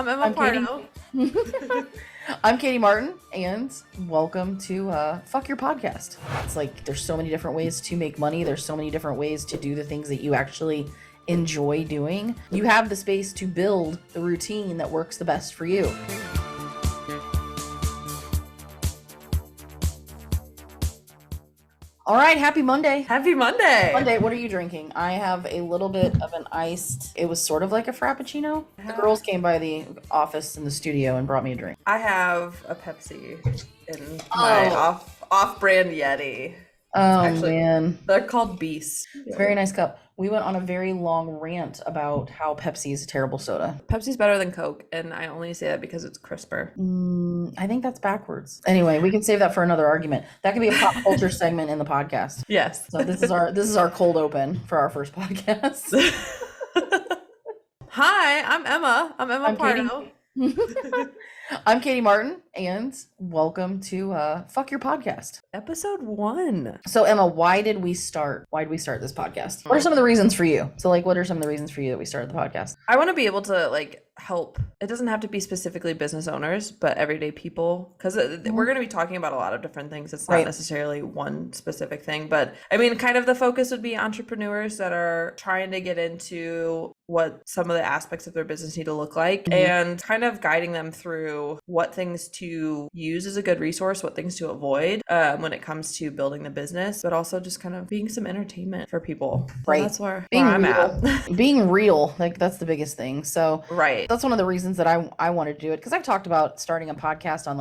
I'm Emma I'm Pardo. Katy. I'm Katy Martin, and welcome to Fuck Your Podcast. It's like there's so many different ways to make money. There's so many different ways to do the things that you actually enjoy doing. You have the space to build the routine that works the best for you. All right, happy Monday. Happy Monday. Monday, what are you drinking? I have a little bit of an iced, it was sort of like a Frappuccino. The girls came by the office in the studio and brought me a drink. I have a Pepsi in my off-brand Yeti. Oh, Actually, man. They're called Beasts. Very nice cup. We went on a very long rant about how Pepsi is a terrible soda. Pepsi's better than Coke, and I only say that because it's crisper. I think that's backwards. Anyway, we can save that for another argument. That could be a pop culture segment in the podcast. Yes. So this is our cold open for our first podcast. Hi, I'm Emma. I'm Emma Pardo. I'm Katy Martin, and welcome to Fuck Your Podcast. Episode 1. So Emma, why did we start this podcast? What are some of the reasons for you? So what are some of the reasons for you that we started the podcast? I want to be able to help. It doesn't have to be specifically business owners, but everyday people, because we're going to be talking about a lot of different things. It's not necessarily one specific thing, but I mean, kind of the focus would be entrepreneurs that are trying to get into what some of the aspects of their business need to look like, and kind of guiding them through what things to use as a good resource, what things to avoid when it comes to building the business, but also just kind of being some entertainment for people. So that's where I'm at. Being real, that's the biggest thing. So that's one of the reasons that I wanted to do it, because I've talked about starting a podcast on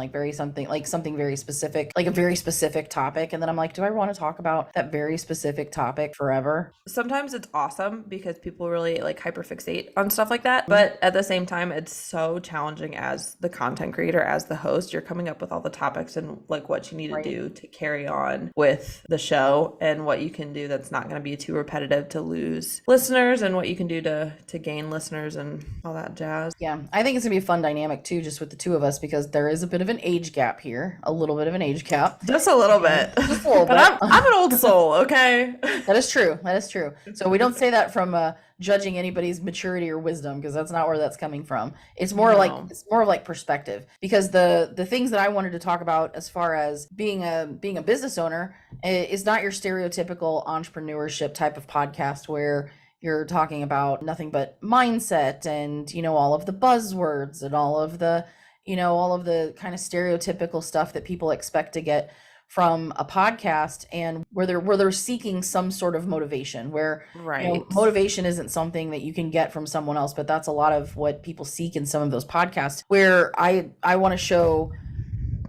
something very specific, like a very specific topic, and then I'm like, do I want to talk about that very specific topic forever? Sometimes it's awesome because people really hyperfixate on stuff like that, but at the same time, it's so challenging as the content creator, as the host. You're coming up with all the topics and what you need to do to carry on with the show, and what you can do that's not going to be too repetitive to lose listeners, and what you can do to gain listeners and all that jazz. Yeah, I think it's gonna be a fun dynamic too, just with the two of us, because there is a bit of an age gap here, just a little bit. Just a little bit. But I'm an old soul, okay? That is true. So we don't say that from judging anybody's maturity or wisdom, because that's not where that's coming from. It's more of perspective, because the things that I wanted to talk about as far as being a business owner is not your stereotypical entrepreneurship type of podcast where you're talking about nothing but mindset and, all of the buzzwords and all of the kind of stereotypical stuff that people expect to get from a podcast, and where they're seeking some sort of motivation, where motivation isn't something that you can get from someone else, but that's a lot of what people seek in some of those podcasts, where I want to show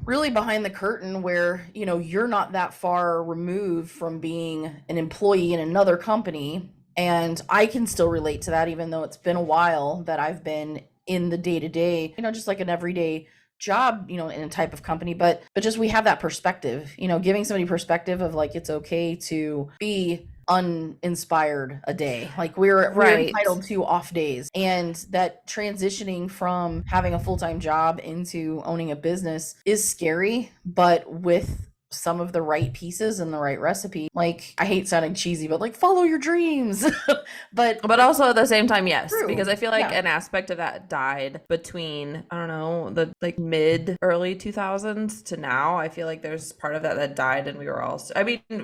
really behind the curtain, where you're not that far removed from being an employee in another company. And I can still relate to that, even though it's been a while that I've been in the day-to-day, just like an everyday job, in a type of company, but just we have that perspective, giving somebody perspective of it's okay to be uninspired a day. We're entitled to off days, and that transitioning from having a full-time job into owning a business is scary, but with some of the right pieces and the right recipe. I hate sounding cheesy, but follow your dreams. but also at the same time, yes, true. Because I feel an aspect of that died between, I don't know, the mid early 2000s to now. I feel there's part of that died, and we were all,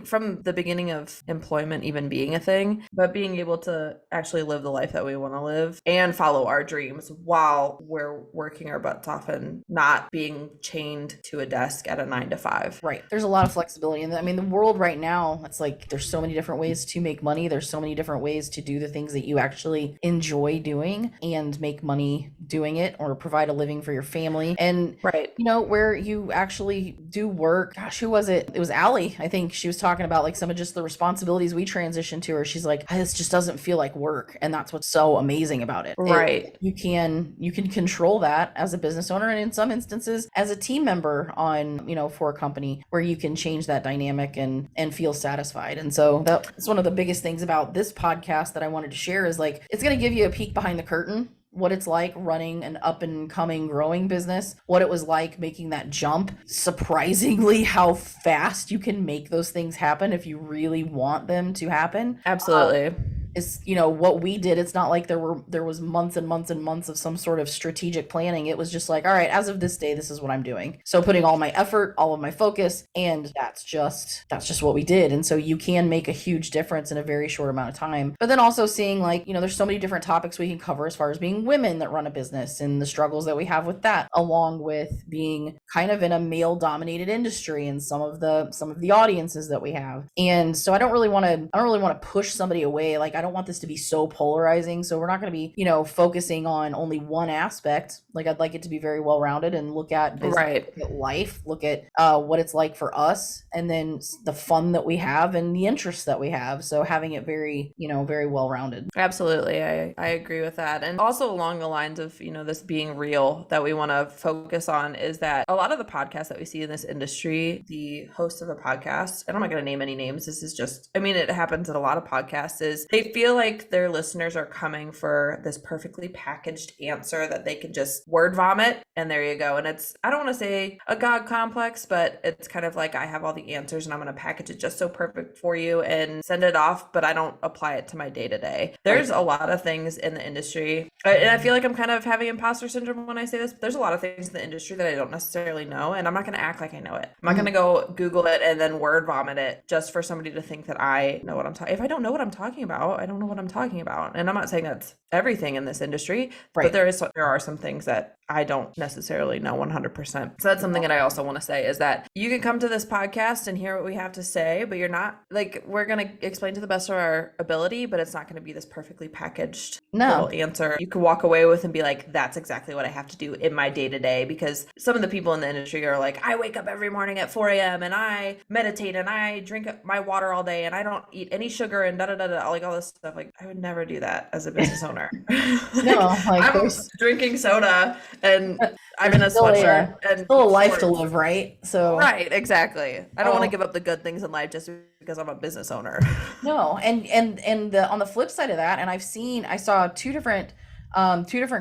from the beginning of employment even being a thing, but being able to actually live the life that we want to live and follow our dreams while we're working our butts off and not being chained to a desk at a 9 to 5. Right. There's a lot of flexibility. And the world right now, it's there's so many different ways to make money. There's so many different ways to do the things that you actually enjoy doing and make money doing it, or provide a living for your family. And, where you actually do work. Gosh, who was it? It was Allie. I think she was talking about some of just the responsibilities we transitioned to her. She's like, this just doesn't feel like work. And that's what's so amazing about it. Right. You can control that as a business owner, and in some instances as a team member on, for a company, where you can change that dynamic and feel satisfied. And so that's one of the biggest things about this podcast that I wanted to share is it's going to give you a peek behind the curtain, what it's like running an up and coming growing business, what it was like making that jump, surprisingly how fast you can make those things happen if you really want them to happen. Absolutely. is, what we did. It's not like there was months and months and months of some sort of strategic planning. It was just like, all right, as of this day, this is what I'm doing. So putting all my effort, all of my focus, and that's just what we did. And so you can make a huge difference in a very short amount of time. But then also seeing like, there's so many different topics we can cover as far as being women that run a business and the struggles that we have with that, along with being kind of in a male dominated industry and some of the audiences that we have. And so I don't really want to push somebody away. Like, I don't want this to be so polarizing. So we're not going to be, focusing on only one aspect. Like, I'd like it to be very well rounded and look at business, look at life, look at what it's like for us, and then the fun that we have and the interests that we have. So having it very, very well rounded. Absolutely. I agree with that. And also along the lines of, this being real that we want to focus on is that a lot of the podcasts that we see in this industry, the host of the podcast, and I'm not going to name any names. This is just, it happens at a lot of podcasts, is they feel like their listeners are coming for this perfectly packaged answer that they can just word vomit and there you go. And it's, I don't want to say a God complex, but it's kind of like, I have all the answers and I'm going to package it just so perfect for you and send it off, but I don't apply it to my day to day. There's a lot of things in the industry, and I feel like I'm kind of having imposter syndrome when I say this, but there's a lot of things in the industry that I don't necessarily know, and I'm not going to act like I know it. I'm not going to go Google it and then word vomit it just for somebody to think that I know what I'm talking. If I don't know what I'm talking about, I don't know what I'm talking about. And I'm not saying that's everything in this industry, but there are some things that I don't necessarily know 100%. So that's something that I also want to say, is that you can come to this podcast and hear what we have to say, but you're not, like, we're going to explain to the best of our ability, but it's not going to be this perfectly packaged little answer you can walk away with and be like, that's exactly what I have to do in my day to day. Because some of the people in the industry are like, I wake up every morning at 4 a.m. and I meditate and I drink my water all day and I don't eat any sugar and like all this stuff. Like, I would never do that as a business owner. I'm drinking soda and I'm in a sweatshirt and still a life to live, right? So right, exactly. I don't want to give up the good things in life just because I'm a business owner. No, and on the flip side of that, and I saw two different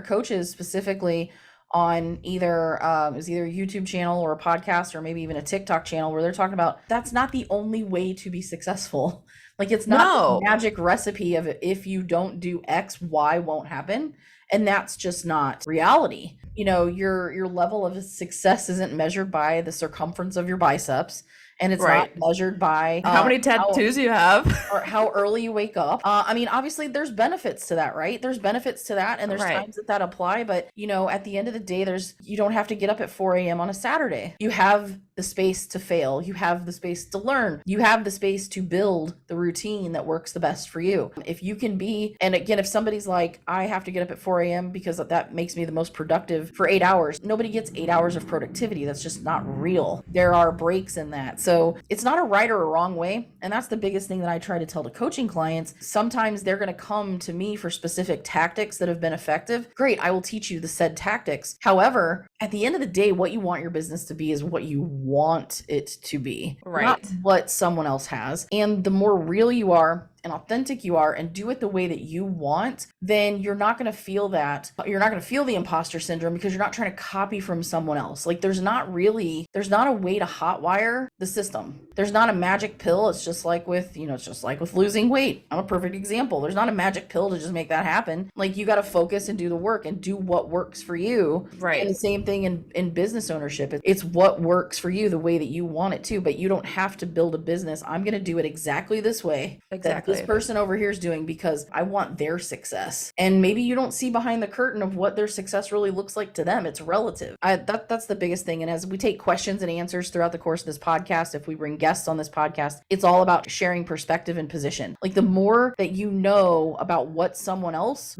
coaches specifically on either it was either a YouTube channel or a podcast or maybe even a TikTok channel, where they're talking about that's not the only way to be successful. Like, it's not the magic recipe of if you don't do X, Y won't happen. And that's just not reality. Your level of success isn't measured by the circumference of your biceps. And it's not measured by how many tattoos you have or how early you wake up. Obviously there's benefits to that, right? There's benefits to that, and there's times that apply. But at the end of the day, you don't have to get up at 4 a.m. on a Saturday. You have the space to fail. You have the space to learn. You have the space to build the routine that works the best for you. If you can be, and again, if somebody's like, I have to get up at 4 a.m. because that makes me the most productive for 8 hours. Nobody gets 8 hours of productivity. That's just not real. There are breaks in that. So it's not a right or a wrong way. And that's the biggest thing that I try to tell to coaching clients. Sometimes they're going to come to me for specific tactics that have been effective. Great. I will teach you the said tactics. However, at the end of the day, what you want your business to be is what you want it to be, not what someone else has. And the more real you are and authentic you are and do it the way that you want, then you're not going to feel that. You're not going to feel the imposter syndrome because you're not trying to copy from someone else. Like, there's not a way to hotwire the system. There's not a magic pill. It's just like with losing weight. I'm a perfect example. There's not a magic pill to just make that happen. Like, you got to focus and do the work and do what works for you. Right. And the same thing in business ownership. It's what works for you the way that you want it to, but you don't have to build a business. I'm going to do it exactly this way. Exactly. This person over here is doing because I want their success. And maybe you don't see behind the curtain of what their success really looks like to them. It's relative. That's the biggest thing. And as we take questions and answers throughout the course of this podcast, if we bring guests on this podcast, it's all about sharing perspective and position. Like, the more that you know about what someone else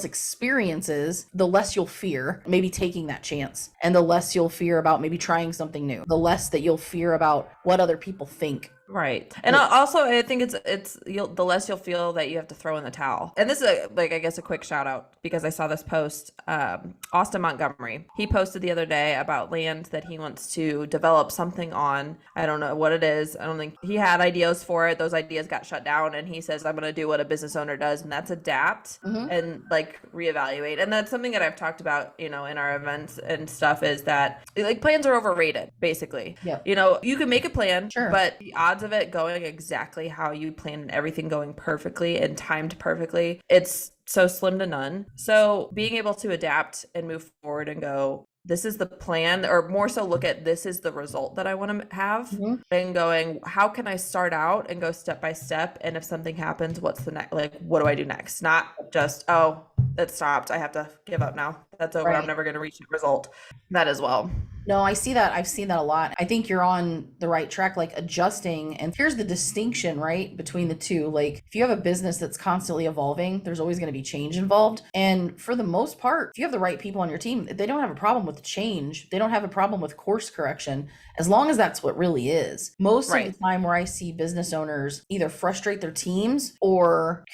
experiences, the less you'll fear maybe taking that chance, and the less you'll fear about maybe trying something new, the less that you'll fear about what other people think. Right. And also, I think the less you'll feel that you have to throw in the towel. And this is I guess a quick shout out, because I saw this post, Austin Montgomery. He posted the other day about land that he wants to develop something on. I don't know what it is. I don't think he had ideas for it. Those ideas got shut down, and he says, I'm going to do what a business owner does, and that's adapt and reevaluate. And that's something that I've talked about, in our events and stuff, is that plans are overrated, basically. Yeah. You can make a plan, but the odds odds of it going exactly how you planned and everything going perfectly and timed perfectly, it's so slim to none. So being able to adapt and move forward and go, this is the plan, or more so look at this is the result that I want to have, and going, how can I start out and go step by step? And if something happens, what's the next, like, what do I do next? Not just, oh, it stopped, I have to give up now. That's over. I'm never going to reach the result. That as well. No, I see that. I've seen that a lot. I think you're on the right track, like adjusting. And here's the distinction, right, between the two. Like if you have a business that's constantly evolving, there's always going to be change involved. And for the most part, if you have the right people on your team, they don't have a problem with change. They don't have a problem with course correction, as long as that's what really is. Most of the time where I see business owners either frustrate their teams or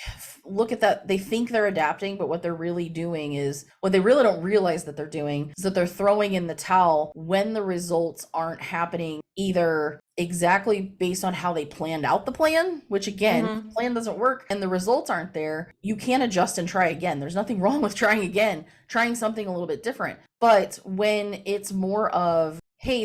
look at that, they think they're adapting, but what they're really doing is, what they really don't realize that they're doing is that they're throwing in the towel when the results aren't happening either exactly based on how they planned out the plan, which again, the plan doesn't work and the results aren't there. You can adjust and try again. There's nothing wrong with trying again, trying something a little bit different. But when it's more of, hey,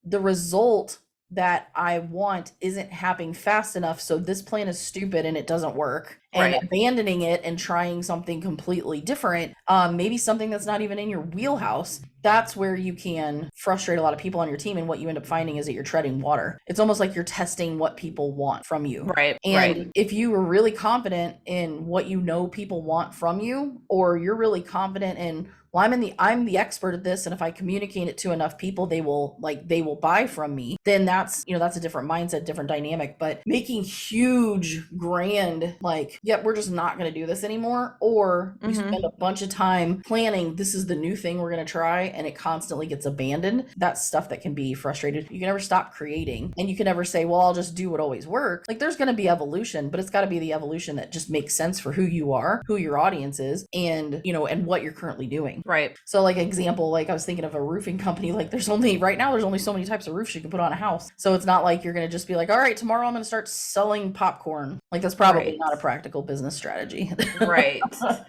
the result that I want isn't happening fast enough, so this plan is stupid and it doesn't work, and abandoning it and trying something completely different, maybe something that's not even in your wheelhouse, that's where you can frustrate a lot of people on your team. And what you end up finding is that you're treading water. It's almost like you're testing what people want from you. And if you are really confident in what you know people want from you, or you're really confident in, well, I'm the expert at this, and if I communicate it to enough people, they will buy from me, then that's a different mindset, different dynamic. But making huge, grand, like, yep, we're just not going to do this anymore, or you spend a bunch of time planning, this is the new thing we're going to try, and it constantly gets abandoned. That's stuff that can be frustrated. You can never stop creating, and you can never say, well, I'll just do what always worked. Like, there's going to be evolution, but it's got to be the evolution that just makes sense for who you are, who your audience is, and and what you're currently doing. So like example, like I was thinking of a roofing company, like right now there's only so many types of roofs you can put on a house. So it's not like you're going to just be like, all right, tomorrow I'm going to start selling popcorn. Like that's probably not a practical business strategy. And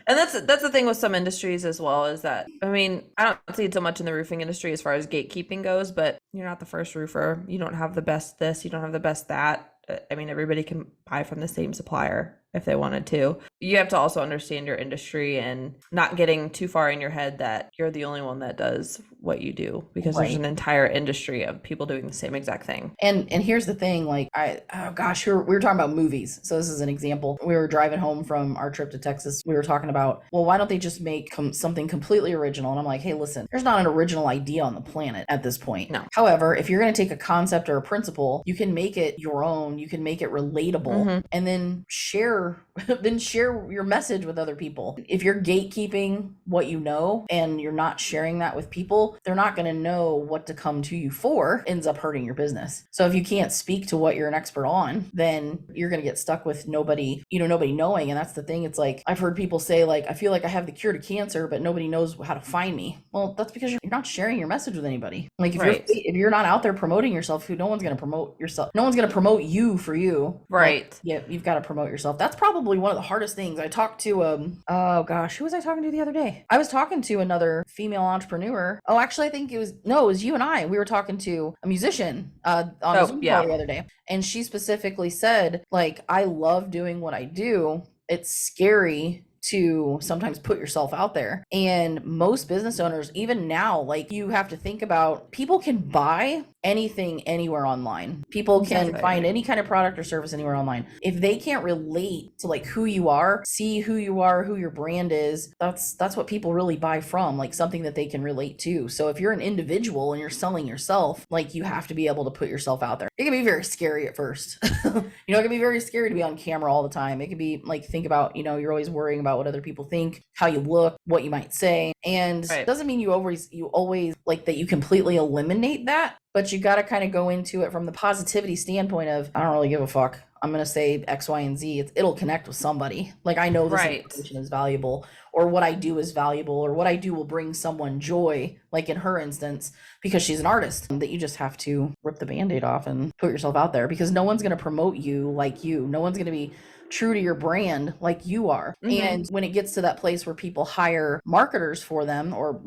that's the thing with some industries as well, is that, I mean, I don't see it so much in the roofing industry as far as gatekeeping goes, but you're not the first roofer. You don't have the best this, you don't have the best that. I mean, everybody can buy from the same supplier if they wanted to. You have to also understand your industry and not getting too far in your head that you're the only one that does what you do, because there's an entire industry of people doing the same exact thing. And here's the thing, like we were talking about movies. So this is an example. We were driving home from our trip to Texas. We were talking about, well, why don't they just make something completely original? And I'm like, hey, listen, there's not an original idea on the planet at this point. No. However, if you're going to take a concept or a principle, you can make it your own. You can make it relatable, and then share your message with other people. If you're gatekeeping what you know and you're not sharing that with people, they're not going to know what to come to you for. Ends up hurting your business. So if you can't speak to what you're an expert on, then you're going to get stuck with nobody knowing. And that's the thing. It's like, I've heard people say, like, I feel like I have the cure to cancer, but nobody knows how to find me. Well, that's because you're not sharing your message with anybody. Like if you're not out there promoting yourself, no one's going to promote yourself. No one's going to promote you for you. Right. Like, you've got to promote yourself. That's probably one of the hardest things. I talked to who was I talking to the other day? I was talking to another female entrepreneur. Oh, actually, I think it was you and I. We were talking to a musician on a Zoom call the other day, and she specifically said, like, I love doing what I do. It's scary to sometimes put yourself out there. And most business owners, even now, like, you have to think about, people can buy anything anywhere online. People can find any kind of product or service anywhere online. If they can't relate to like who you are, see who you are, who your brand is, that's what people really buy from, like something that they can relate to. So if you're an individual and you're selling yourself, like, you have to be able to put yourself out there. It can be very scary at first. It can be very scary to be on camera all the time. It can be like, think about, you're always worrying about what other people think, how you look, what you might say. And it doesn't mean you always like that you completely eliminate that, but you got to kind of go into it from the positivity standpoint of, I don't really give a fuck. I'm going to say X, Y, and Z. It'll connect with somebody. Like, I know this information is valuable, or what I do is valuable, or what I do will bring someone joy, like in her instance, because she's an artist. That you just have to rip the Band-Aid off and put yourself out there, because no one's going to promote you like you. No one's going to be true to your brand like you are. And when it gets to that place where people hire marketers for them, or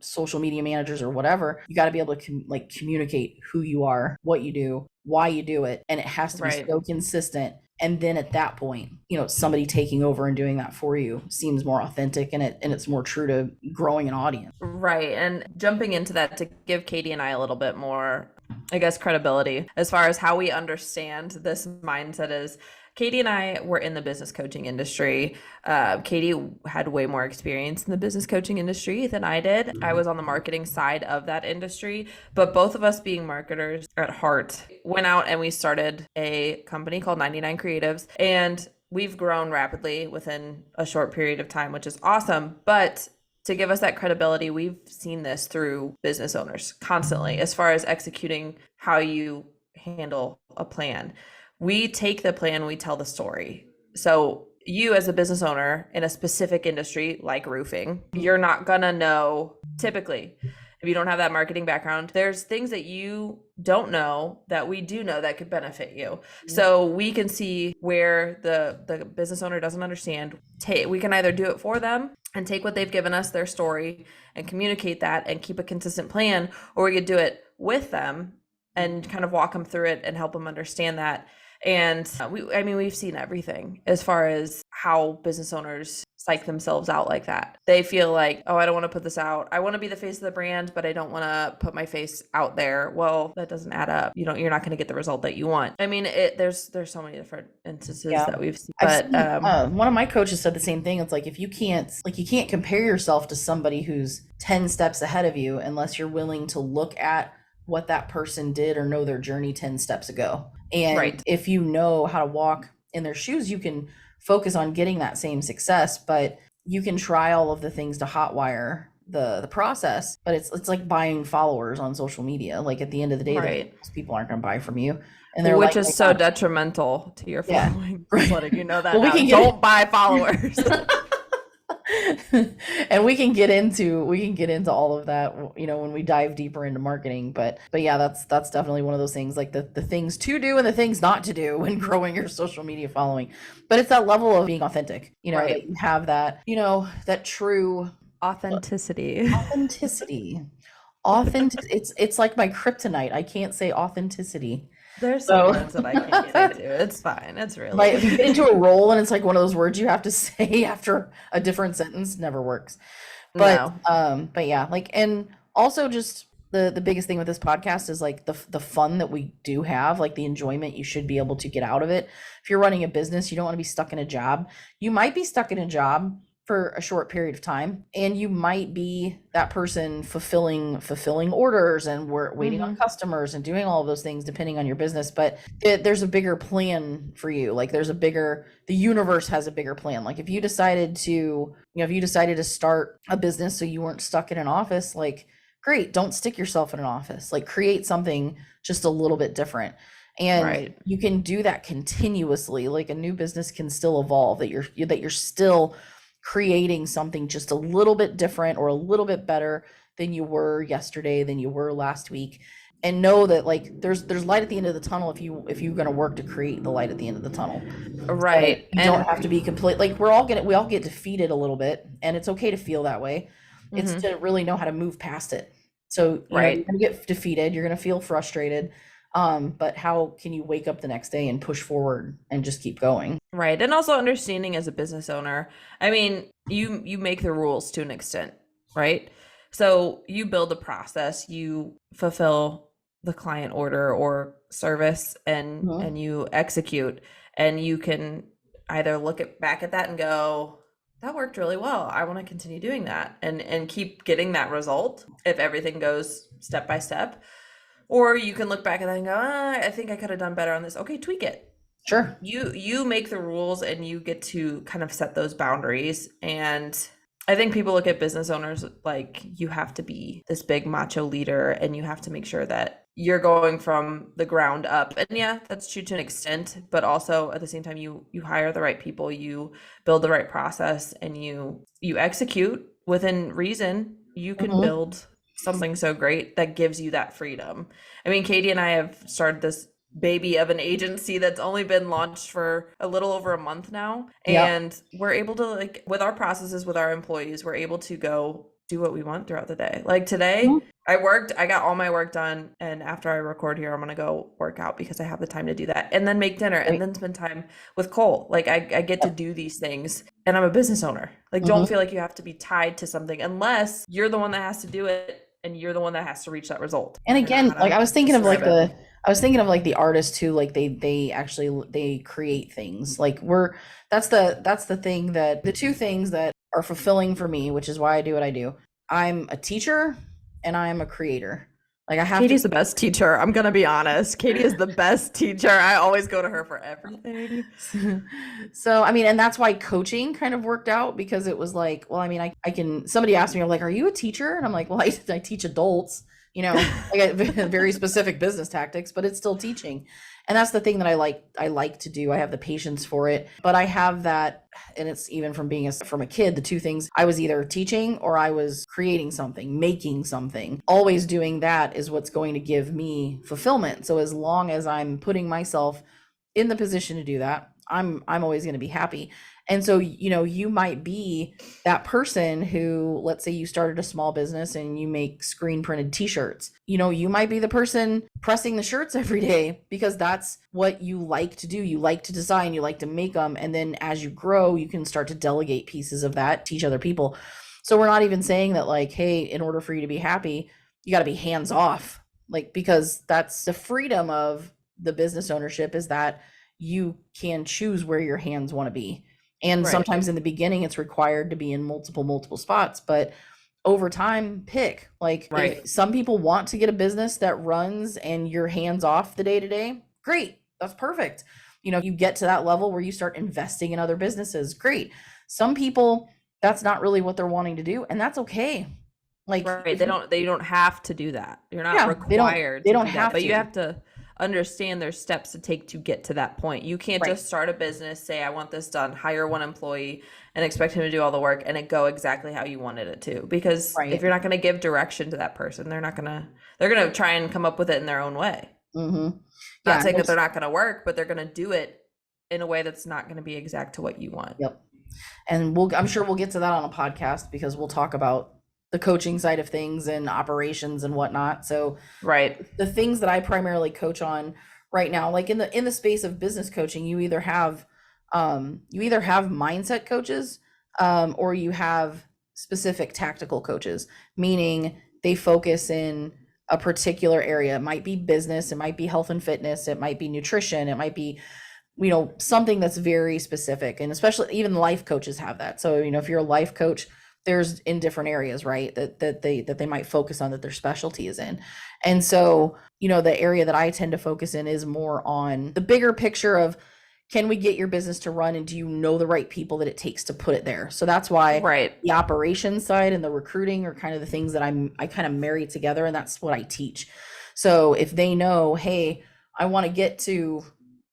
social media managers or whatever, you got to be able to communicate who you are, what you do, why you do it, and it has to be Right. so consistent. And then at that point, somebody taking over and doing that for you seems more authentic, and it's more true to growing an audience. Right. And jumping into that to give Katy and I a little bit more, I guess, credibility as far as how we understand this mindset is. Katy and I were in the business coaching industry. Katy had way more experience in the business coaching industry than I did. I was on the marketing side of that industry, but both of us being marketers at heart went out and we started a company called 99 Creatives, and we've grown rapidly within a short period of time, which is awesome. But to give us that credibility, we've seen this through business owners constantly as far as executing how you handle a plan. We take the plan, we tell the story. So you as a business owner in a specific industry like roofing, you're not gonna know typically, if you don't have that marketing background, there's things that you don't know that we do know that could benefit you. So we can see where the business owner doesn't understand. We can either do it for them and take what they've given us, their story, and communicate that and keep a consistent plan, or we could do it with them and kind of walk them through it and help them understand that. And we've seen everything as far as how business owners psych themselves out like that. They feel like, oh, I don't want to put this out. I want to be the face of the brand, but I don't want to put my face out there. Well, that doesn't add up. You're not going to get the result that you want. I mean, there's so many different instances that we've seen. But one of my coaches said the same thing. It's like, if you can't compare yourself to somebody who's 10 steps ahead of you unless you're willing to look at what that person did or know their journey 10 steps ago. And if you know how to walk in their shoes, you can focus on getting that same success, but you can try all of the things to hotwire the process, but it's like buying followers on social media. Like, at the end of the day, those people aren't going to buy from you. And which is so detrimental to your following. Just letting you know that don't buy followers. And we can get into all of that, when we dive deeper into marketing. But yeah, that's definitely one of those things, like the things to do and the things not to do when growing your social media following. But it's that level of being authentic, that you have that, that true authenticity. It's like my kryptonite. I can't say authenticity. There's some words that I can't get into. It's fine. It's really like, if you get into a role and it's like one of those words you have to say after a different sentence, never works. But but yeah, like, and also just the biggest thing with this podcast is like the fun that we do have, like the enjoyment you should be able to get out of it. If you're running a business, you don't want to be stuck in a job. You might be stuck in a job for a short period of time, and you might be that person fulfilling orders and we're waiting on customers and doing all of those things depending on your business. But there's a bigger plan for you. Like, the universe has a bigger plan. Like, if you decided to start a business so you weren't stuck in an office, like, great, don't stick yourself in an office. Like, create something just a little bit different. And you can do that continuously. Like, a new business can still evolve, that you're still creating something just a little bit different or a little bit better than you were yesterday, than you were last week. And know that, like, there's light at the end of the tunnel if you're going to work to create the light at the end of the tunnel. Right. You don't have to be complete. Like, we all get defeated a little bit, and it's okay to feel that way. It's to really know how to move past it. So you're going to get defeated, you're going to feel frustrated. But how can you wake up the next day and push forward and just keep going? Right. And also understanding as a business owner, I mean, you make the rules to an extent, right? So you build a process, you fulfill the client order or service, and you execute, and you can either look back at that and go, that worked really well. I want to continue doing that and keep getting that result if everything goes step by step. Or you can look back at that and go, I think I could have done better on this. Okay, tweak it. Sure. You make the rules and you get to kind of set those boundaries. And I think people look at business owners like you have to be this big macho leader and you have to make sure that you're going from the ground up. And yeah, that's true to an extent, but also at the same time, you hire the right people, you build the right process, and you execute within reason. You can build something so great that gives you that freedom. I mean, Katy and I have started this baby of an agency that's only been launched for a little over a month now. And we're able to, like, with our processes with our employees, we're able to go do what we want throughout the day. Like today, I got all my work done, and after I record here, I'm gonna go work out because I have the time to do that, and then make dinner, and then spend time with Cole. Like I get to do these things, and I'm a business owner. Like don't feel like you have to be tied to something unless you're the one that has to do it, and you're the one that has to reach that result. And again, like I was thinking of like the artists who like they actually they create things. Like that's the thing that the two things that are fulfilling for me, which is why I do what I do. I'm a teacher and I'm a creator. Like Katie's the best teacher. I'm gonna be honest. Katy is the best teacher. I always go to her for everything. So I mean, and that's why coaching kind of worked out, because it was like, well, I mean, I can. Somebody asked me, I'm like, are you a teacher? And I'm like, well, I teach adults. You know, I got very specific business tactics, but it's still teaching. And that's the thing that I like to do. I have the patience for it, but I have that, and it's even from being from a kid, the two things, I was either teaching or I was creating something, making something. Always doing that is what's going to give me fulfillment. So as long as I'm putting myself in the position to do that, I'm always going to be happy. And so, you know, you might be that person who, let's say you started a small business and you make screen printed t-shirts. You know, you might be the person pressing the shirts every day because that's what you like to do. You like to design, you like to make them. And then as you grow, you can start to delegate pieces of that, teach other people. So we're not even saying that like, hey, in order for you to be happy, you got to be hands off. Like, because that's the freedom of the business ownership, is that you can choose where your hands want to be. And sometimes in the beginning, it's required to be in multiple spots, but over time, pick. Like if some people want to get a business that runs and you're hands off the day to day, great. That's perfect. You know, you get to that level where you start investing in other businesses. Great. Some people, that's not really what they're wanting to do, and that's okay. Like they don't have to do that. You're not required. They don't have to, but you have to understand there's steps to take to get to that point. You can't just start a business, say I want this done, hire one employee and expect him to do all the work and it go exactly how you wanted it to, because if you're not going to give direction to that person, they're going to try and come up with it in their own way. Not saying that they're not going to work, but they're going to do it in a way that's not going to be exact to what you want. And I'm sure we'll get to that on a podcast, because we'll talk about the coaching side of things and operations and whatnot. So the things that I primarily coach on right now, like in the space of business coaching, you either have mindset coaches, or you have specific tactical coaches, meaning they focus in a particular area. It might be business, it might be health and fitness, it might be nutrition, it might be, you know, something that's very specific. And especially even life coaches have that. So, you know, if you're a life coach, there's in different areas, right, that they might focus on, that their specialty is in. And so, you know, the area that I tend to focus in is more on the bigger picture of, can we get your business to run, and do you know the right people that it takes to put it there? So that's why the operations side and the recruiting are kind of the things that I kind of marry together, and that's what I teach. So if they know, hey, I want to get to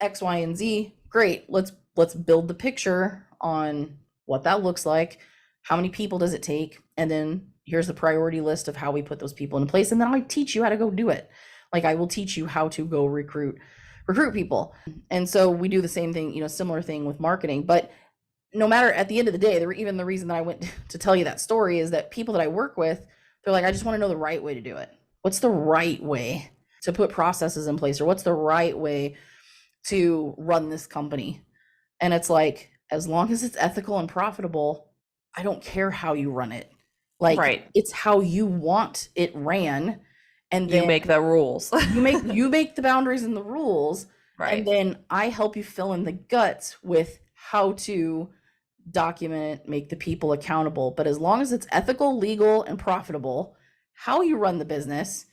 X, Y, and Z, great. Let's build the picture on what that looks like. How many people does it take? And then here's the priority list of how we put those people in place. And then I teach you how to go do it. Like I will teach you how to go recruit people. And so we do the same thing, you know, similar thing with marketing. But no matter, at the end of the day, even the reason that I went to tell you that story is that people that I work with, they're like, I just want to know the right way to do it. What's the right way to put processes in place? Or what's the right way to run this company? And it's like, as long as it's ethical and profitable, I don't care how you run it. Like it's how you want it ran. And then you make the rules. you make the boundaries and the rules. And then I help you fill in the guts with how to document it, make the people accountable. But as long as it's ethical, legal, and profitable, how you run the business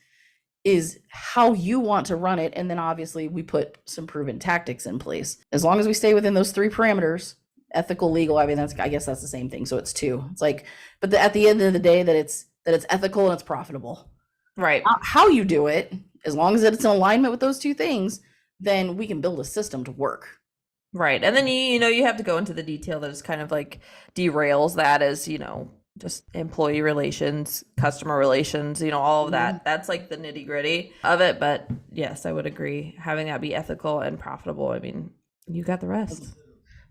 is how you want to run it. And then obviously we put some proven tactics in place. As long as we stay within those three parameters, ethical, legal, I mean, I guess that's the same thing. So it's two. It's like, but at the end of the day, that it's ethical and it's profitable. How you do it, as long as it's in alignment with those two things, then we can build a system to work. And then you have to go into the detail that is kind of like derails that, as you know, just employee relations, customer relations, you know, all of that. That's like the nitty gritty of it. But yes, I would agree, having that be ethical and profitable. I mean, you got the rest.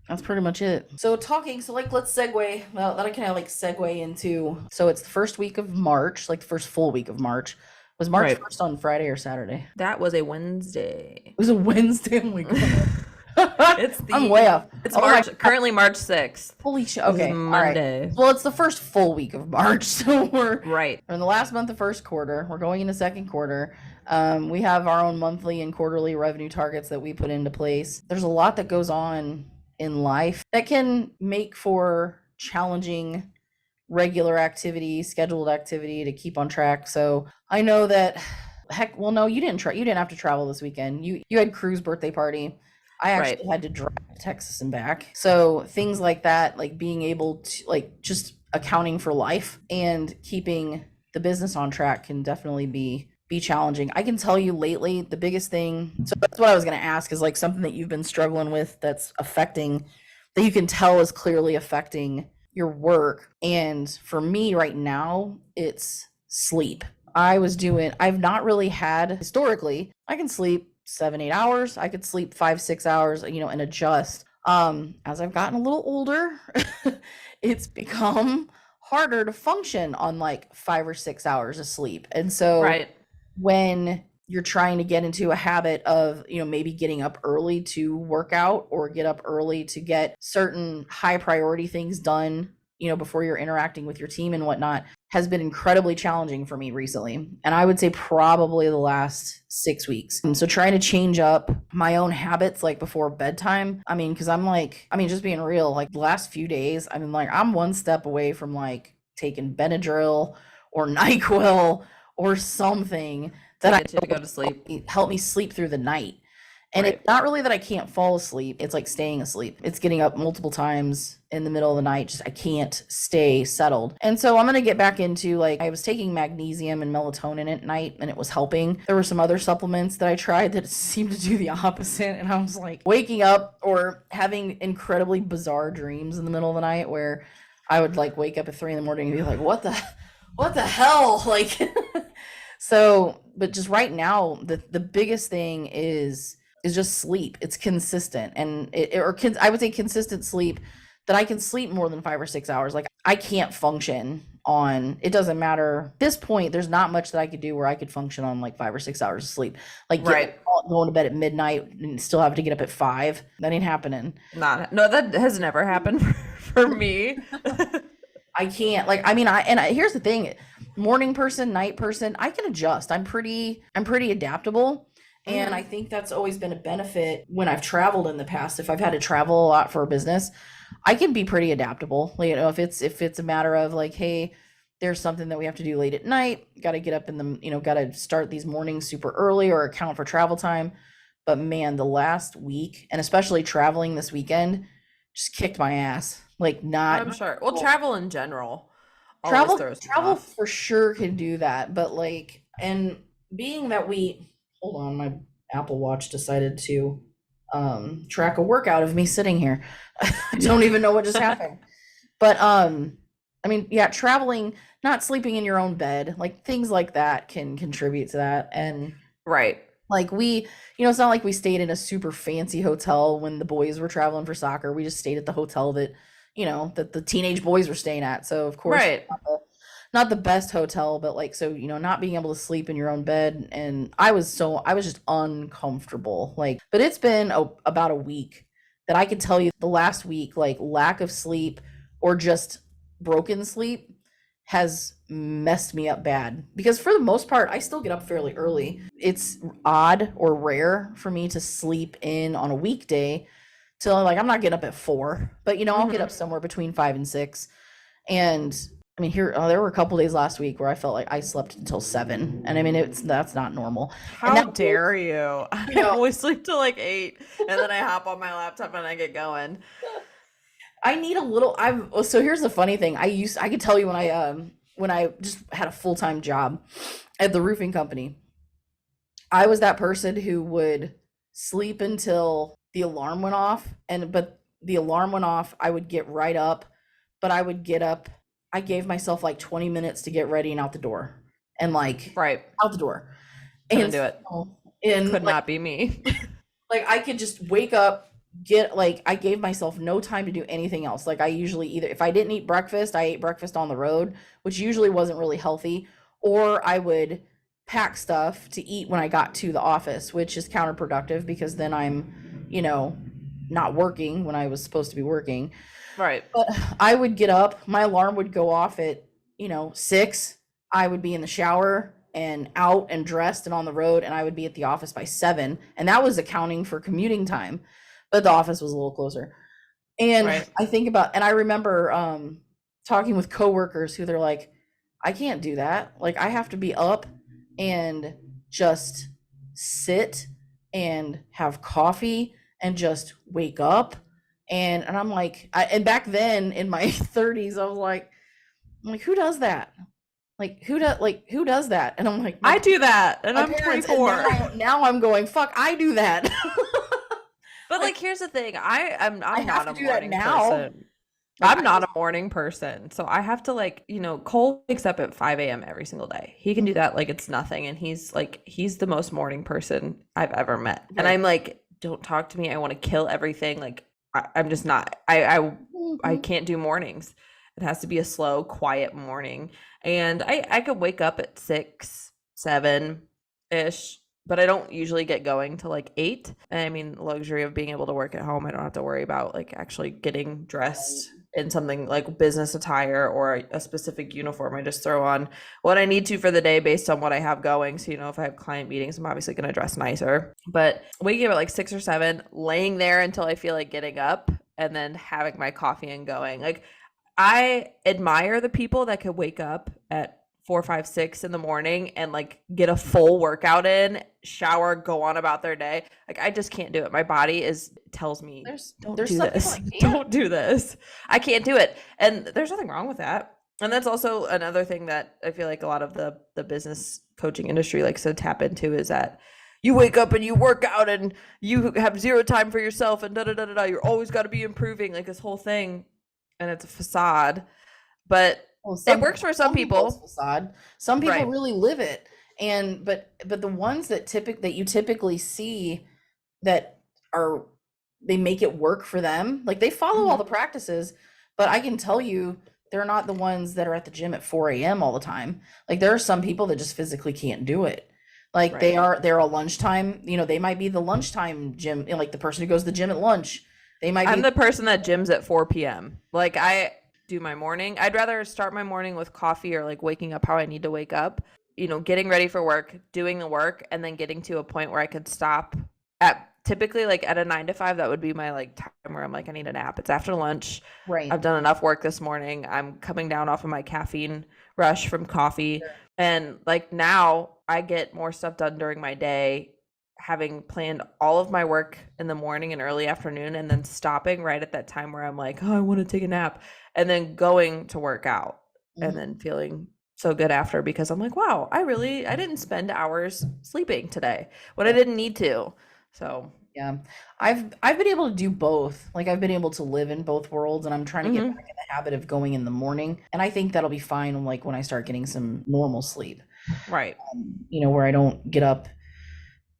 That's pretty much it. So let's segue. Well, that I kind of like segue into. So it's the first week of March, like the first full week of March. Was March Right. 1st on Friday or Saturday? That was a Wednesday. It was a Wednesday. Oh my god. I'm I'm way off. It's Oh my March, God. currently March 6th. Holy shit. This is Okay. All Monday. right. Well, it's the first full week of March. So we're Right. in the last month of first quarter. We're going into second quarter. We have our own monthly and quarterly revenue targets that we put into place. There's a lot that goes on in life that can make for challenging regular activity, scheduled activity to keep on track. So I know that heck, well, no, you didn't have to travel this weekend. You had Crew's birthday party. I actually had to drive to Texas and back. So things like that, like being able to like just accounting for life and keeping the business on track can definitely be challenging. I can tell you lately, the biggest thing, so that's what I was going to ask, is like something that you've been struggling with that you can tell is clearly affecting your work. And for me right now, it's sleep. I've not really had historically, I can sleep 7-8 hours. I could sleep 5-6 hours, and adjust. As I've gotten a little older, it's become harder to function on like 5 or 6 hours of sleep. And so Right. when you're trying to get into a habit of, maybe getting up early to work out or get up early to get certain high priority things done, before you're interacting with your team and whatnot, has been incredibly challenging for me recently. And I would say probably the last 6 weeks. And so trying to change up my own habits, like before bedtime. I mean, cause just being real, like the last few days, I'm one step away from like taking Benadryl or NyQuil or something that I to go to sleep. Help me sleep through the night. And It's not really that I can't fall asleep. It's like staying asleep. It's getting up multiple times in the middle of the night. Just I can't stay settled. And so I'm going to get back into like, I was taking magnesium and melatonin at night and it was helping. There were some other supplements that I tried that seemed to do the opposite. And I was like waking up or having incredibly bizarre dreams in the middle of the night where I would like wake up at 3 a.m. and be like, what the hell? Like, so, but just right now, the biggest thing is just sleep. It's consistent, and I would say consistent sleep, that I can sleep more than 5 or 6 hours. Like I can't function on, it doesn't matter. At this point, there's not much that I could do where I could function on like 5 or 6 hours of sleep. Like going to bed at midnight and still have to get up at 5. That ain't happening. No, that has never happened for me. I can't here's the thing, morning person, night person, I can adjust. I'm pretty adaptable. And I think that's always been a benefit when I've traveled in the past. If I've had to travel a lot for a business, I can be pretty adaptable. If it's a matter of like, hey, there's something that we have to do late at night, got to get up in the, got to start these mornings super early or account for travel time. But man, the last week, and especially traveling this weekend, just kicked my ass. Like I'm sure. Well, travel in general. Travel for sure can do that. But like, and being that hold on, my Apple Watch decided to track a workout of me sitting here. I don't even know what just happened. But traveling, not sleeping in your own bed, like things like that can contribute to that. And like it's not like we stayed in a super fancy hotel when the boys were traveling for soccer. We just stayed at the hotel that that the teenage boys were staying at. So of course, not the best hotel, but like, so, not being able to sleep in your own bed. And I was just uncomfortable. Like, but it's been about a week that I could tell you the last week, like lack of sleep or just broken sleep has messed me up bad, because for the most part, I still get up fairly early. It's odd or rare for me to sleep in on a weekday till like, I'm not getting up at 4, but I'll get up somewhere between 5 and 6. And there were a couple days last week where I felt like I slept until 7. And that's not normal. How dare you? I always sleep till like 8 and then I hop on my laptop and I get going. I need a little, so here's the funny thing. I could tell you when I just had a full-time job at the roofing company, I was that person who would sleep until the alarm went off, but the alarm went off, I would get right up, but I would get up, I gave myself like 20 minutes to get ready and out the door, and like out the door. Couldn't do it. And could not be me. Like I could just wake up, I gave myself no time to do anything else. Like I usually either, if I didn't eat breakfast, I ate breakfast on the road, which usually wasn't really healthy, or I would pack stuff to eat when I got to the office, which is counterproductive because then I'm, not working when I was supposed to be working. Right. But I would get up, my alarm would go off at, 6. I would be in the shower and out and dressed and on the road, and I would be at the office by 7. And that was accounting for commuting time, but the office was a little closer. And Right. I think about, and I remember talking with coworkers who they're like, I can't do that. Like I have to be up and just sit and have coffee and just wake up. And I'm like, and back then in my 30s, I was like, who does that? Who does that? And I'm like, I do that, and I'm parents, 24. And now I'm going, fuck, I do that. But like, here's the thing. I'm I not have a to do that morning now. person. Like, I'm not a morning person. So I have to Cole wakes up at 5 a.m. every single day. He can do that like it's nothing. And he's the most morning person I've ever met. Right. And I'm like, don't talk to me. I want to kill everything. Like I'm just not, I can't do mornings. It has to be a slow, quiet morning. And I could wake up at 6, 7-ish, but I don't usually get going till like 8. And I mean, luxury of being able to work at home. I don't have to worry about like actually getting dressed in something like business attire or a specific uniform. I just throw on what I need to for the day based on what I have going. So, if I have client meetings, I'm obviously going to dress nicer. But waking up at like 6 or 7, laying there until I feel like getting up, and then having my coffee and going. Like, I admire the people that could wake up at 4, 5, 6 in the morning and like get a full workout in, shower, go on about their day. Like I just can't do it. My body tells me don't do this. Don't do this. I can't do it. And there's nothing wrong with that. And that's also another thing that I feel like a lot of the business coaching industry likes to tap into is that you wake up and you work out and you have zero time for yourself and da-da-da-da-da. You're always got to be improving, like this whole thing. And it's a facade, but it works for some people. Facade. Some people really live it, and but the ones that you typically see that they make it work for them. Like they follow all the practices, but I can tell you they're not the ones that are at the gym at 4 a.m. all the time. Like there are some people that just physically can't do it. Like they're a lunchtime. They might be the lunchtime gym. Like the person who goes to the gym at lunch. I'm the person that gyms at 4 p.m. Like I do my morning. I'd rather start my morning with coffee or like waking up how I need to wake up, getting ready for work, doing the work, and then getting to a point where I could stop at typically like at a 9 to 5. That would be my like time where I'm like, I need a nap. It's after lunch. Right. I've done enough work this morning. I'm coming down off of my caffeine rush from coffee. Sure. And like now I get more stuff done during my day, having planned all of my work in the morning and early afternoon, and then stopping right at that time where I'm like, oh, I want to take a nap, and then going to work out and then feeling so good after because I'm like, wow, I didn't spend hours sleeping today when I didn't need to. So yeah, I've been able to do both. Like I've been able to live in both worlds, and I'm trying to get back in the habit of going in the morning. And I think that'll be fine. Like when I start getting some normal sleep, right? Where I don't get up.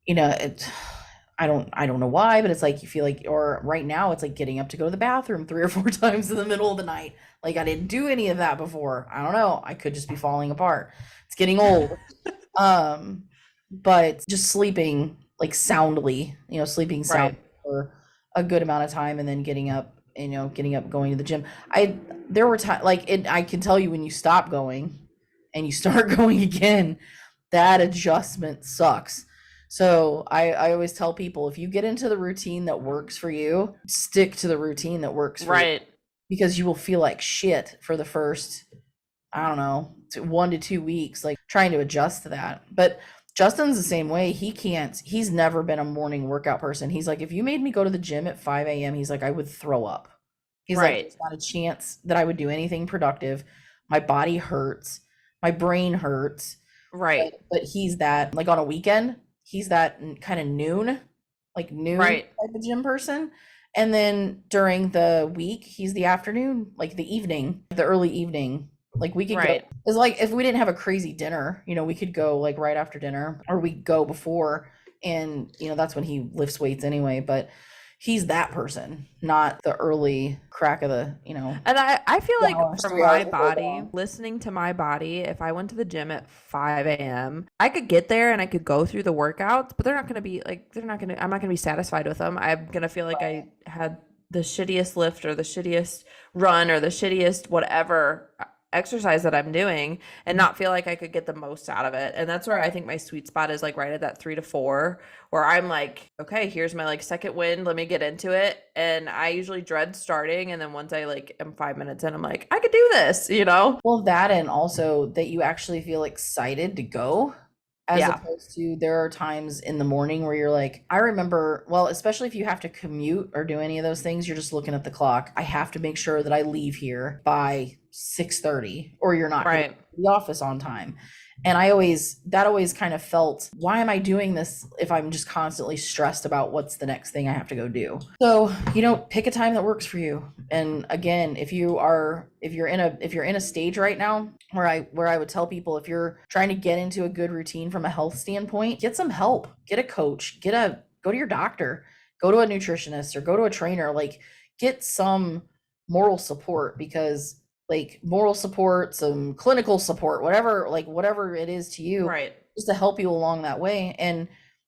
I don't know why, but it's like you feel like, or right now it's like getting up to go to the bathroom 3 or 4 times in the middle of the night. Like I didn't do any of that before. I don't know. I could just be falling apart. It's getting old. But just sleeping like soundly, sleeping sound for a good amount of time and then getting up, going to the gym. There were times I can tell you when you stop going and you start going again, that adjustment sucks. So I always tell people, if you get into the routine that works for you, stick to the routine that works for you. Because you will feel like shit for the first, I don't know, 1 to 2 weeks, like trying to adjust to that. But Justin's the same way. He's never been a morning workout person. He's like, if you made me go to the gym at 5 a.m., he's like, I would throw up. He's like, it's not a chance that I would do anything productive. My body hurts. My brain hurts. Right. But he's that, like on a weekend, he's that kind of noon type of gym person. And then during the week, he's the afternoon, like the evening, the early evening. Like we could go, it's like if we didn't have a crazy dinner, we could go like right after dinner, or we go before, and that's when he lifts weights anyway. But he's that person, not the early crack of the, And I feel like for my body, down. listening to my body, if I went to the gym at 5 a.m., I could get there and I could go through the workouts, but I'm not going to be satisfied with them. I'm going to feel like I had the shittiest lift or the shittiest run or the shittiest whatever exercise that I'm doing and not feel like I could get the most out of it. And that's where I think my sweet spot is, like right at that 3 to 4, where I'm like, okay, here's my like second wind, let me get into it. And I usually dread starting, and then once I like am 5 minutes in, I'm like, I could do this, you know? Well, that, and also that you actually feel excited to go, as opposed to there are times in the morning where you're like, I remember, well, especially if you have to commute or do any of those things, you're just looking at the clock. I have to make sure that I leave here by 6:30 or you're not Right. to the office on time. And that always kind of felt, why am I doing this if I'm just constantly stressed about what's the next thing I have to go do? So, pick a time that works for you. And again, if you're in a stage right now where I would tell people, if you're trying to get into a good routine from a health standpoint, get some help, get a coach, go to your doctor, go to a nutritionist or go to a trainer, like get some moral support, because like moral support, some clinical support, whatever it is to you, Right. just to help you along that way. And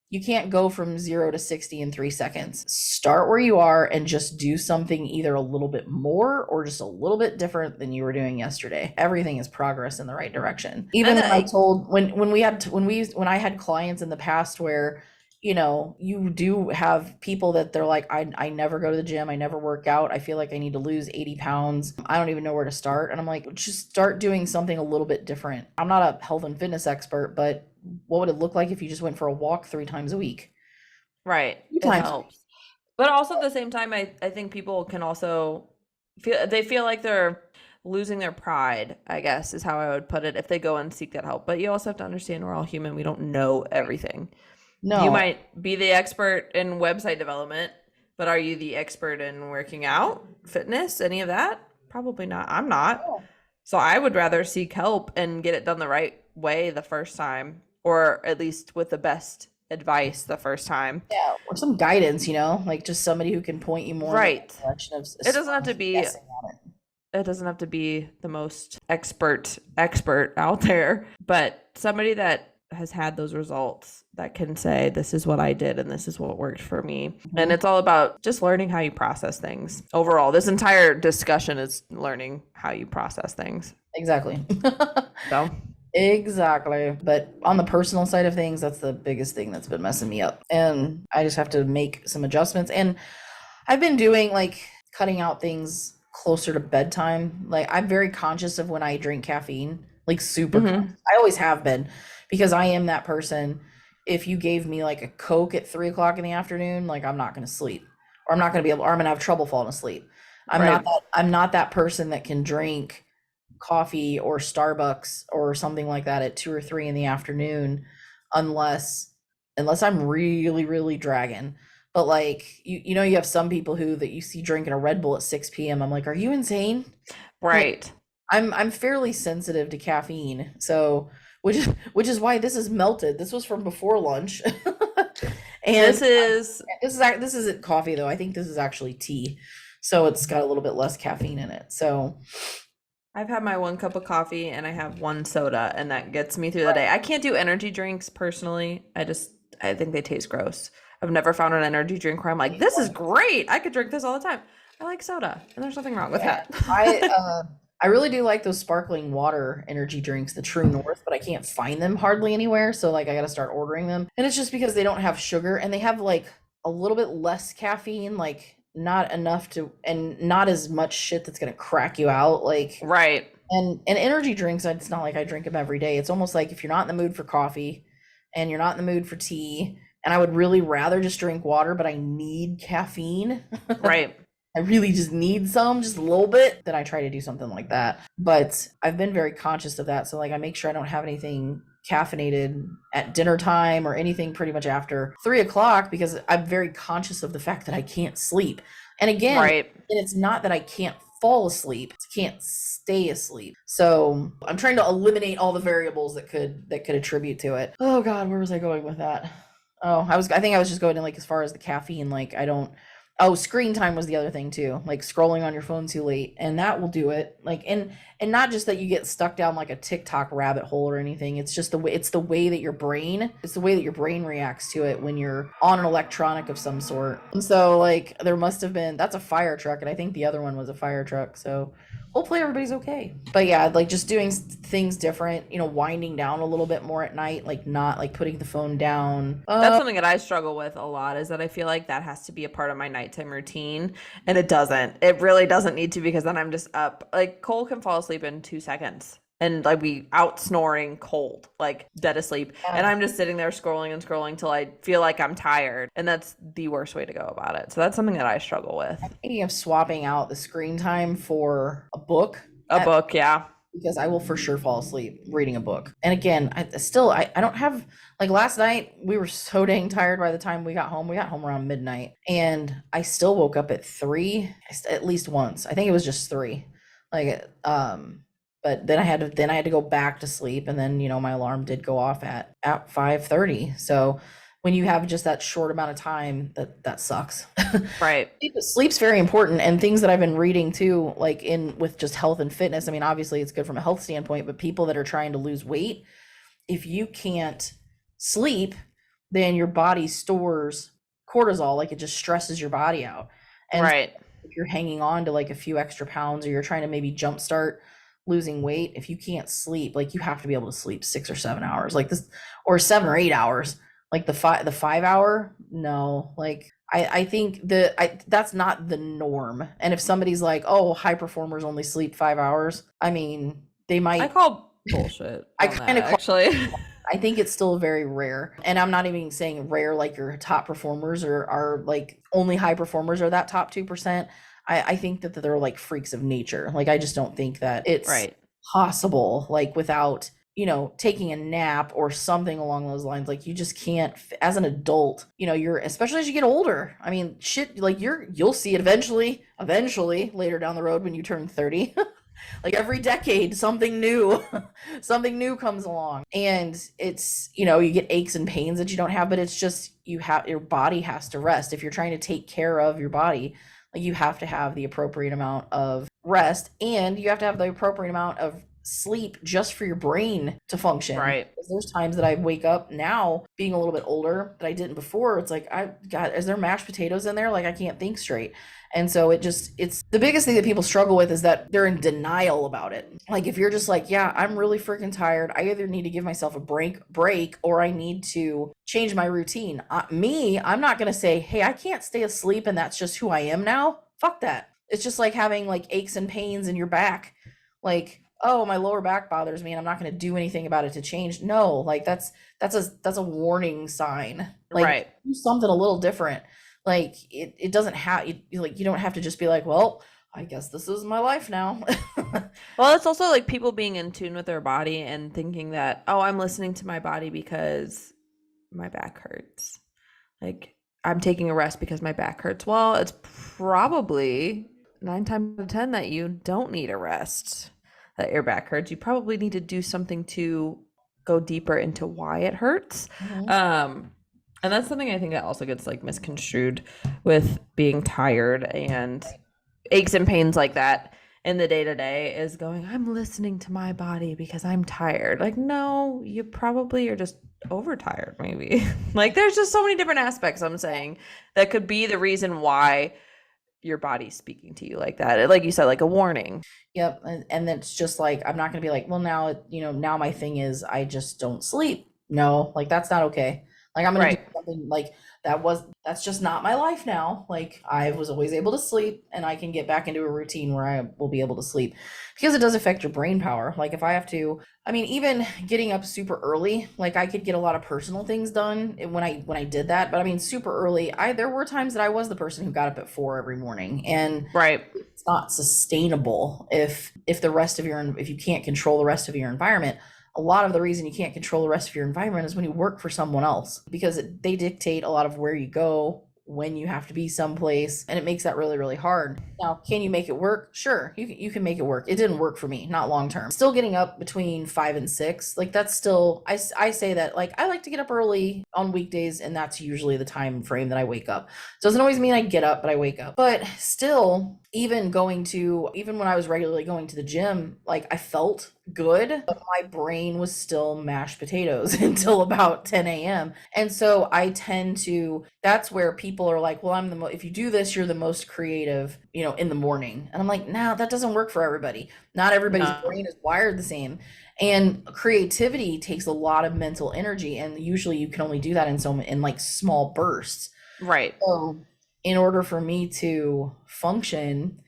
you can't go from 0 to 60 in 3 seconds. Start where you are and just do something either a little bit more or just a little bit different than you were doing yesterday. Everything is progress in the right direction. Even I told when I had clients in the past where, you do have people that they're like, I never go to the gym. I never work out. I feel like I need to lose 80 pounds. I don't even know where to start. And I'm like, just start doing something a little bit different. I'm not a health and fitness expert, but what would it look like if you just went for a walk 3 times a week? Right. It helps. But also at the same time, I think people can also feel like they're losing their pride, I guess is how I would put it, if they go and seek that help. But you also have to understand we're all human. We don't know everything. No. You might be the expert in website development, but are you the expert in working out, fitness, any of that? Probably not. I'm not. Oh. So I would rather seek help and get it done the right way the first time, or at least with the best advice the first time. Yeah, or some guidance, like just somebody who can point you more right. in the direction of it doesn't have to be it doesn't have to be the most expert out there, but somebody that has had those results that can say, this is what I did and this is what worked for me. Mm-hmm. And it's all about just learning how you process things. Overall, this entire discussion is learning how you process things. Exactly. So exactly. But on the personal side of things, that's the biggest thing that's been messing me up. And I just have to make some adjustments. And I've been doing cutting out things closer to bedtime. Like I'm very conscious of when I drink caffeine, super. Mm-hmm. I always have been, because I am that person. If you gave me a Coke at 3 o'clock in the afternoon, I'm not going to sleep, or I'm not going to be able, or I'm going to have trouble falling asleep. I'm not that person that can drink coffee or Starbucks or something like that at 2 or 3 in the afternoon, unless I'm really, really dragging. But you have some people that you see drinking a Red Bull at 6 p.m. I'm like, are you insane? Right. I'm fairly sensitive to caffeine. So, which is why this is melted. This was from before lunch. And this isn't coffee though. I think this is actually tea. So it's got a little bit less caffeine in it. So I've had my 1 cup of coffee and I have 1 soda, and that gets me through the day. I can't do energy drinks personally. I think they taste gross. I've never found an energy drink where I'm like, this is great. I could drink this all the time. I like soda, and there's nothing wrong with that. I really do like those sparkling water energy drinks, the True North, but I can't find them hardly anywhere. So I got to start ordering them. And it's just because they don't have sugar, and they have a little bit less caffeine, not enough to, and not as much shit that's going to crack you out. Right. And energy drinks, it's not like I drink them every day. It's almost like if you're not in the mood for coffee and you're not in the mood for tea, and I would really rather just drink water, but I need caffeine. Right. I really just need just a little bit, then I try to do something like that. But I've been very conscious of that. So I make sure I don't have anything caffeinated at dinner time or anything pretty much after 3 o'clock, because I'm very conscious of the fact that I can't sleep. And again, right. And it's not that I can't fall asleep, I can't stay asleep. So I'm trying to eliminate all the variables that could attribute to it. Oh God, where was I going with that? Oh, I think I was just going in as far as the caffeine. Oh, screen time was the other thing too, like scrolling on your phone too late, and that will do it. Like, and not just that you get stuck down like a TikTok rabbit hole or anything. It's just it's the way that your brain, reacts to it when you're on an electronic of some sort. And so like there must have been, that's a fire truck, and I think the other one was a fire truck. So hopefully everybody's okay. But yeah, like just doing things different, winding down a little bit more at night, like not like putting the phone down. That's something that I struggle with a lot, is that I feel like that has to be a part of my nighttime routine, and it doesn't. It really doesn't need to, because then I'm just up. Like Cole can fall asleep in 2 seconds and like be out snoring cold, like dead asleep. And I'm just sitting there scrolling and scrolling till I feel like I'm tired. And that's the worst way to go about it. So that's something that I struggle with. I'm thinking of swapping out the screen time for a book. Yeah. Because I will for sure fall asleep reading a book. And again, I don't have, like last night, we were so dang tired by the time we got home. We got home around midnight, and I still woke up at 3, at least once. I think it was just 3. Like, but then I had to go back to sleep, and then, my alarm did go off at 5:30. So when you have just that short amount of time, that sucks. Right. Sleep's very important, and things that I've been reading too, like with just health and fitness. I mean, obviously it's good from a health standpoint, but people that are trying to lose weight, if you can't sleep, then your body stores cortisol, like it just stresses your body out. And right. If you're hanging on to like a few extra pounds, or you're trying to maybe jumpstart losing weight, if you can't sleep, like you have to be able to sleep 6 or 7 hours, like this, or 7 or 8 hours. Like the 5 hour, no. Like I think that's not the norm. And if somebody's like, oh, high performers only sleep 5 hours, I mean, they might. I call bullshit. I kind of actually. I think it's still very rare. And I'm not even saying rare like your top performers are like only high performers are that top 2%. I think that they're like freaks of nature. Like I just don't think that it's possible, like without taking a nap or something along those lines. Like you just can't, as an adult, you're, especially as you get older. I mean, shit, like you'll see it eventually later down the road when you turn 30. Like every decade, something new comes along, and it's, you get aches and pains that you don't have, but it's just, your body has to rest. If you're trying to take care of your body, like you have to have the appropriate amount of rest, and you have to have the appropriate amount of sleep just for your brain to function. Right. Because there's times that I wake up now being a little bit older that I didn't before. It's like, is there mashed potatoes in there? Like I can't think straight. And so it's the biggest thing that people struggle with is that they're in denial about it. Like if you're just like, yeah, I'm really freaking tired, I either need to give myself a break, or I need to change my routine. I'm not going to say, hey, I can't stay asleep and that's just who I am now. Fuck that. It's just like having like aches and pains in your back. Like, oh, my lower back bothers me and I'm not going to do anything about it to change. No, like that's a warning sign. Like, right. Do something a little different. Like it doesn't have, like you don't have to just be like, well, I guess this is my life now. Well, it's also like people being in tune with their body and thinking that, oh, I'm listening to my body because my back hurts. Like I'm taking a rest because my back hurts. Well, it's probably 9 times out of 10 that you don't need a rest, that your back hurts. You probably need to do something to go deeper into why it hurts. Mm-hmm. And that's something I think that also gets like misconstrued with being tired and aches and pains like that in the day-to-day, is going, I'm listening to my body because I'm tired. Like, no, you probably are just overtired maybe. Like there's just so many different aspects, I'm saying, that could be the reason why your body's speaking to you like that. Like you said, like a warning. Yep. And it's just like, I'm not going to be like, well, now, now my thing is I just don't sleep. No, like that's not okay. Like I'm going to do something like that's just not my life now. Like I was always able to sleep, and I can get back into a routine where I will be able to sleep, because it does affect your brain power. Like if I have to, I mean, even getting up super early, like I could get a lot of personal things done when I did that. But I mean, super early, there were times that I was the person who got up at 4 every morning, and it's not sustainable if you can't control the rest of your environment. A lot of the reason you can't control the rest of your environment is when you work for someone else, because they dictate a lot of where you go, when you have to be someplace, and it makes that really, really hard. Now, can you make it work? Sure, you can make it work. It didn't work for me, not long term. Still getting up between 5 and 6, like that's still, I say that, like, I like to get up early on weekdays, and that's usually the time frame that I wake up. Doesn't always mean I get up, but I wake up. But still, even when I was regularly going to the gym, like I felt good, but my brain was still mashed potatoes until about 10 a.m. And so I tend to, that's where people are like, well, if you do this, you're the most creative, in the morning. And I'm like, no, that doesn't work for everybody. Not everybody's brain is wired the same. And creativity takes a lot of mental energy. And usually you can only do that in like small bursts. Right. So in order for me to function,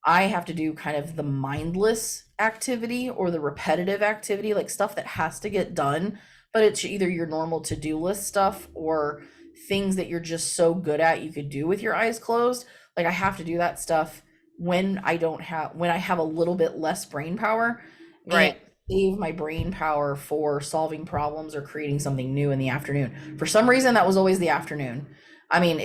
I have to do kind of the mindless activity or the repetitive activity, like stuff that has to get done, but it's either your normal to-do list stuff or things that you're just so good at you could do with your eyes closed. Like I have to do that stuff when I have a little bit less brain power, right? And save my brain power for solving problems or creating something new in the afternoon. For some reason, that was always the afternoon. I mean,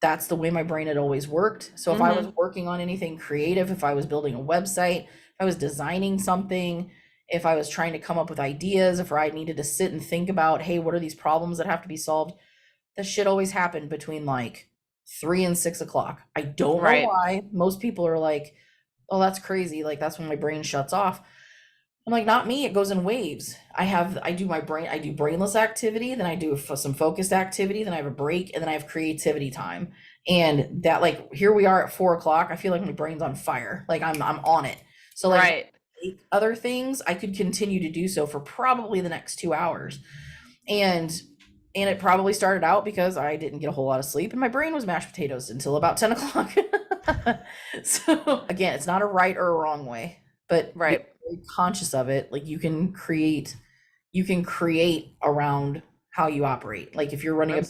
that's the way my brain had always worked. So if I was working on anything creative, if I was building a website, if I was designing something, if I was trying to come up with ideas, if I needed to sit and think about, hey, what are these problems that have to be solved? That shit always happened between like 3 and 6 o'clock. I don't know why. Most people are like, oh, that's crazy. Like that's when my brain shuts off. I'm like, not me. It goes in waves. I do brainless activity, then I do some focused activity, then I have a break, and then I have creativity time. And that, like, here we are at 4 o'clock. I feel like my brain's on fire. Like I'm on it. So like other things, I could continue to do so for probably the next 2 hours. And it probably started out because I didn't get a whole lot of sleep and my brain was mashed potatoes until about 10 o'clock. So again, it's not a right or a wrong way, but right. Very conscious of it. Like you can create around how you operate. Like if you're running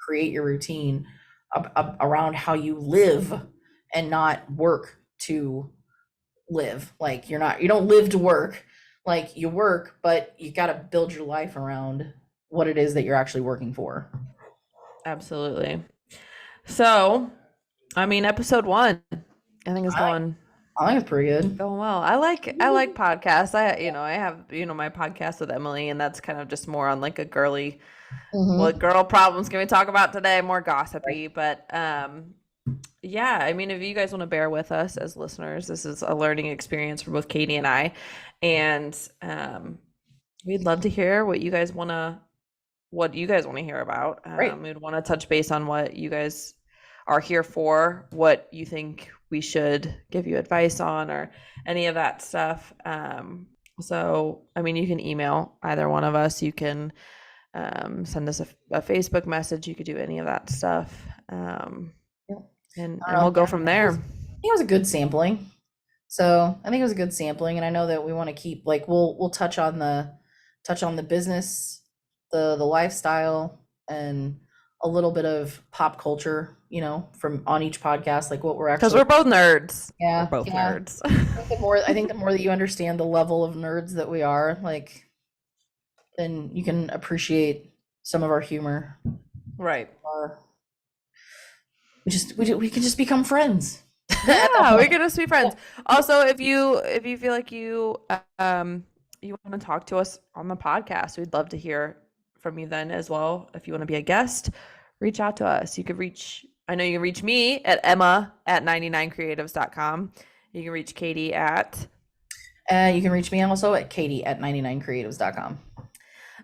create your routine around how you live and not work to live. Like you don't live to work, like you work, but you got to build your life around what it is that you're actually working for. Absolutely. So, I mean, episode 1, I think is going. I think it's pretty good. Going well. I like podcasts. I have, my podcast with Emily, and that's kind of just more on like a girly, what girl problems can we talk about today? More gossipy, but yeah, I mean, if you guys want to bear with us as listeners, this is a learning experience for both Katy and I, and we'd love to hear what you guys want to hear about. We'd want to touch base on what you guys are here for, what you think we should give you advice on, or any of that stuff. So, I mean, you can email either one of us. You can send us a Facebook message. You could do any of that stuff. And we'll go from there. I think it was a good sampling. So I think it was a good sampling, and I know that we want to keep, like, we'll touch on the business, the lifestyle, and a little bit of pop culture, from on each podcast, like what we're actually, because we're both nerds. Yeah, we're both nerds. I think the more that you understand the level of nerds that we are, like, then you can appreciate some of our humor. Right. We can just become friends. Yeah, we can just be friends. Also, if you feel like you want to talk to us on the podcast, we'd love to hear from you then as well. If you want to be a guest, reach out to us. You can reach me at emma@99creatives.com. You can reach Katy at you can reach me also at Katy@99creatives.com.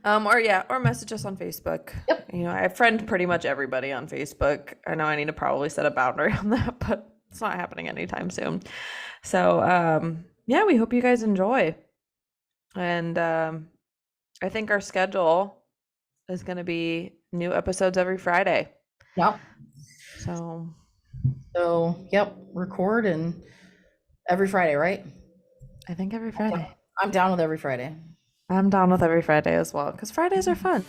Or message us on Facebook. Yep. I friend pretty much everybody on Facebook. I know I need to probably set a boundary on that, but it's not happening anytime soon. So we hope you guys enjoy. And I think our schedule is going to be new episodes every Friday. Yep. So yep, record and every Friday, right? I think every Friday. I'm down with every Friday. I'm down with every Friday as well, because Fridays are fun.